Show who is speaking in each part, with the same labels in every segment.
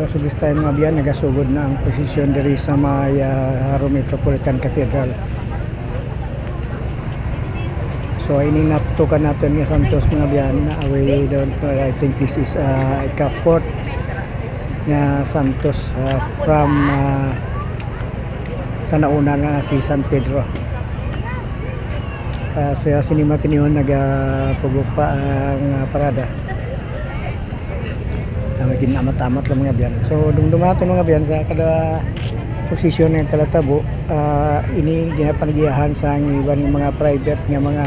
Speaker 1: So this time nga biyan nagasugod na ang posisyon diri sa may Haro Metropolitan Cathedral. So ini natutukan natin nga Santos mga biyan na away doon. I think this is ika-4th nga Santos from sa nauna nga si San Pedro. Sa sinimatin yun nagapugok pa ang parada. Maging amat-amat lang mga biyan. So dumdumato mga biyan sa kada posisyon ng kalatabo, ini ginapanagiyahan sa ibang mga private nga mga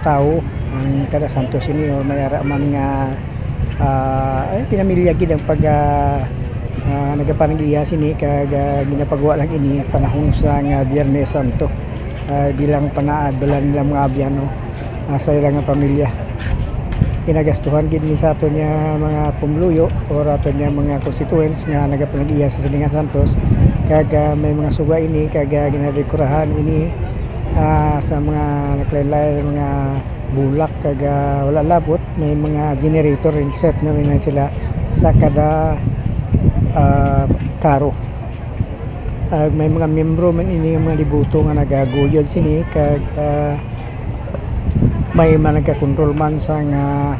Speaker 1: tao ang kada Santos ini o mayara man nga pinamilya gid ang pag nagapanagiya sini kag ginapagawa lang ini panahon sa nga Biyernes Santo, bilang panaadbalan nila mga biyano sa ilang pamilya. Kinagastuhan gid ni sa aton nga mga pumluyo o aton nga mga constituents nga nagapanagiya sa Silingan Santos kag may mga suga ini kag ginadekorahan ini sa mga naklaylay mga bulak kag wala labot. May mga generator rin set na rin sila sa kada karo. May mga membro man ini mga libuto nga nagaguyod sini kag may man nagka-control man sa nga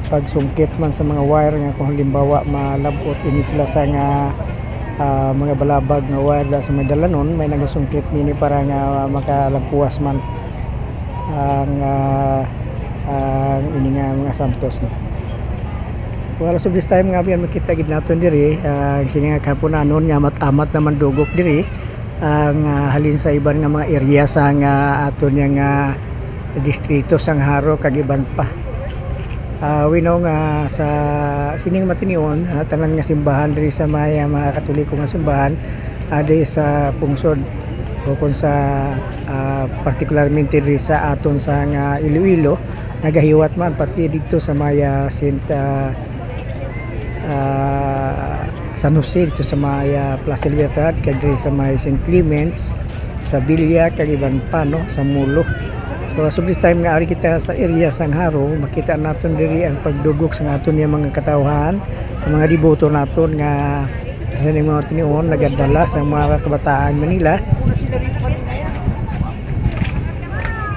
Speaker 1: pagsungkit man sa mga wire nga kung halimbawa malabot ini sila sa nga mga balabag nga wire sa may dalanon, may nagasungkit nini para nga makalampuas man ang ini nga mga Santos no. Well, so this time nga biyan makita gid naton diri ang sini nga kapunanon nga amat-amat naman dugok diri ang halin sa iban nga mga area sa nga aton nga distrito sang Haro kag iban pa. We know nga sa sining matinion tanan nga simbahan diri sa mga Katoliko nga simbahan diri sa pungsod o kung sa particularmente diri sa aton sa nga Iloilo nagahiwat man pati dito sa maya San Jose dito sa maya Plaza Libertad kag diri sa may St. Clements sa Villa kag iban pa no sa Mulo. So this time nga ari kita sa area sang Haro, makita naton diri ang pagdugok sa aton nga mga katawhan, mga diboto naton nga sa mga tinion nagadala sa mga kabataan Manila.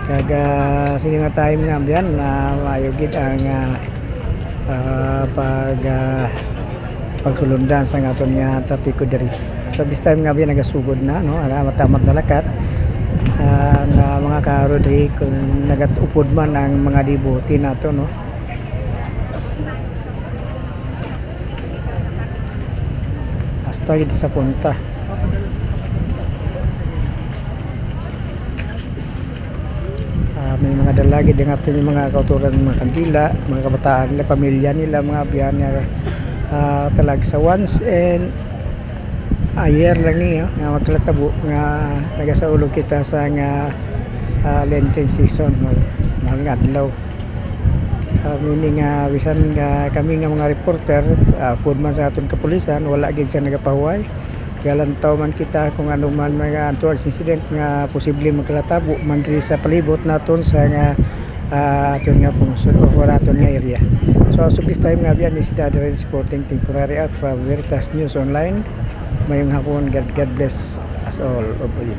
Speaker 1: Kag sini nga time nga biyan na maayo gid ang pagsulundan sa aton nga trapiko diri. So this time nga biyan nagasugod na no, matamat na lakat. Mga karo diri kung nagatupod man ang mga dibote nato no. Hasta gid sa punta. May mga dalagi din ato yung mga kauturan ng mga kandila, mga kabataan nila, pamilya nila, mga biyan nga talag sa once and a year lang niya nga magkalatabo nga nagasaulog kita sa nga Lenten season mga adlaw. Meaning bisan nga kami nga mga reporter pud man sa aton kapulisan wala gid siya nagapahuway. Galantaw man kita kung ano man mga untoward incident nga posible magkalatabo man diri sa palibot naton sa nga aton nga pungsod o aton nga area. So this time nga biyan si Daddy Ren supporting temporary out from Veritas News Online. Mayong hapon, God bless us all of you.